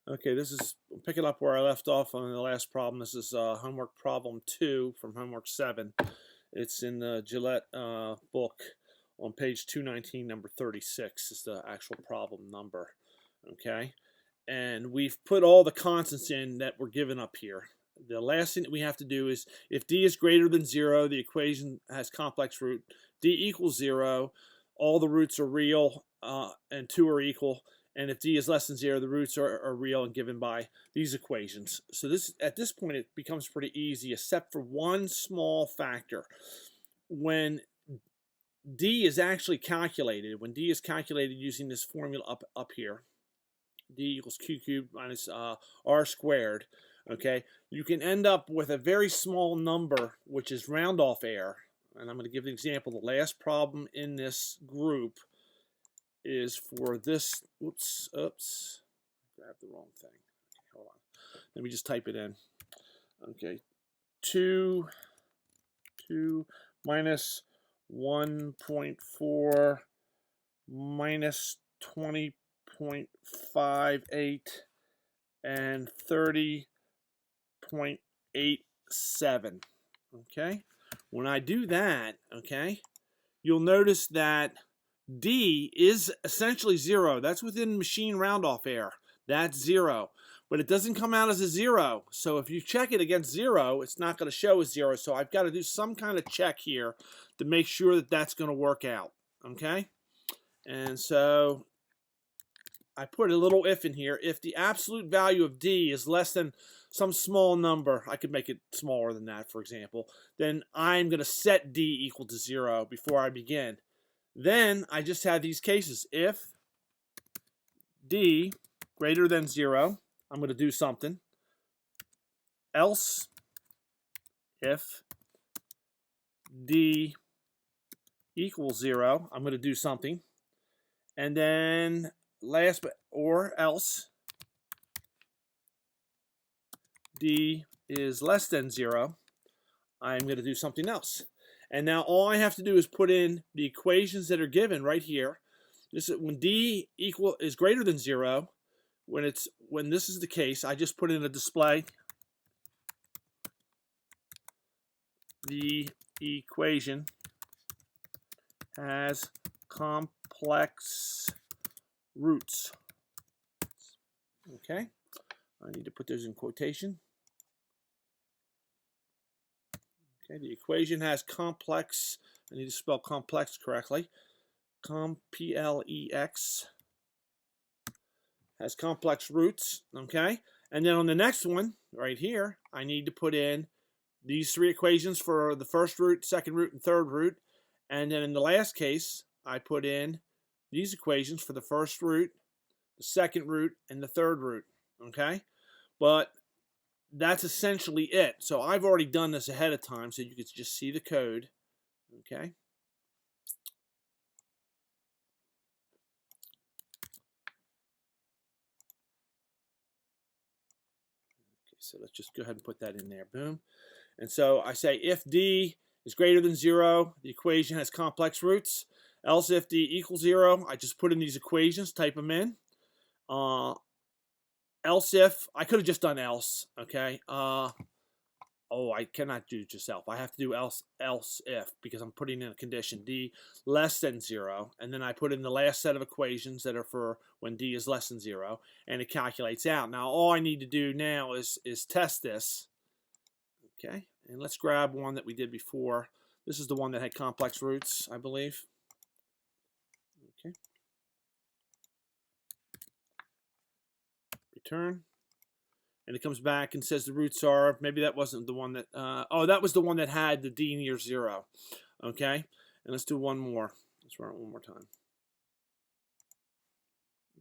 Okay, this is picking up where I left off on the last problem. This is homework problem 2 from homework 7. It's in the Gilat book on page 219, number 36 is the actual problem number. Okay, and we've put all the constants in that were given up here. The last thing that we have to do is, if d is greater than 0, the equation has complex root. D equals 0, all the roots are real and 2 are equal. And if d is less than 0, the roots are real and given by these equations. So at this point, it becomes pretty easy, except for one small factor. When d is actually calculated, using this formula up here, d equals q cubed minus r squared, okay, you can end up with a very small number, which is round-off error. And I'm going to give an example. The last problem in this group is for this. Oops, grabbed the wrong thing. Okay, hold on. Let me just type it in. Okay, 2 minus 1.4 minus 20.58 and 30.87. Okay, when I do that, okay, you'll notice that d is essentially 0. That's within machine round-off error. That's 0. But it doesn't come out as a 0. So if you check it against 0, it's not going to show as 0. So I've got to do some kind of check here to make sure that that's going to work out. Okay? And so I put a little if in here. If the absolute value of d is less than some small number, I could make it smaller than that, for example, then I'm going to set d equal to 0 before I begin. Then I just have these cases. If d greater than 0, I'm going to do something. Else, if d equals 0, I'm going to do something. And then or else d is less than 0, I'm going to do something else. And now all I have to do is put in the equations that are given right here. This is when d is greater than 0. When this is the case, I just put in a display the equation has complex roots. Okay, I need to put those in quotation. Okay, the equation has complex. I need to spell complex correctly. P-L-E-X has complex roots. Okay, and then on the next one right here, I need to put in these 3 equations for the first root, second root, and third root. And then in the last case, I put in these equations for the first root, the second root, and the third root. Okay, but that's essentially it. So I've already done this ahead of time, so you could just see the code. Okay. So let's just go ahead and put that in there. Boom. And so I say if d is greater than 0, the equation has complex roots. Else if d equals 0, I just put in these equations, type them in. Else if, I could have just done else, okay? I cannot do just else. I have to do else if, because I'm putting in a condition, d less than 0, and then I put in the last set of equations that are for when d is less than 0, and it calculates out. Now all I need to do now is test this. Okay, and let's grab one that we did before. This is the one that had complex roots, I believe. Okay. Return. And it comes back and says the roots are, maybe that wasn't the one that, that was the one that had the d near 0. Okay, and let's do one more. Let's run it one more time.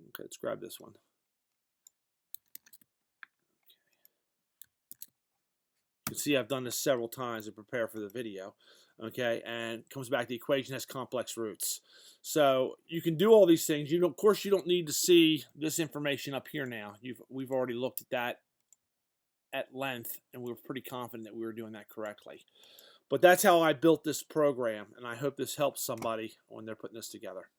Okay, let's grab this one. You can see I've done this several times to prepare for the video. Okay, and it comes back, the equation has complex roots. So you can do all these things. Of course, you don't need to see this information up here now. We've already looked at that at length, and we were pretty confident that we were doing that correctly. But that's how I built this program, and I hope this helps somebody when they're putting this together.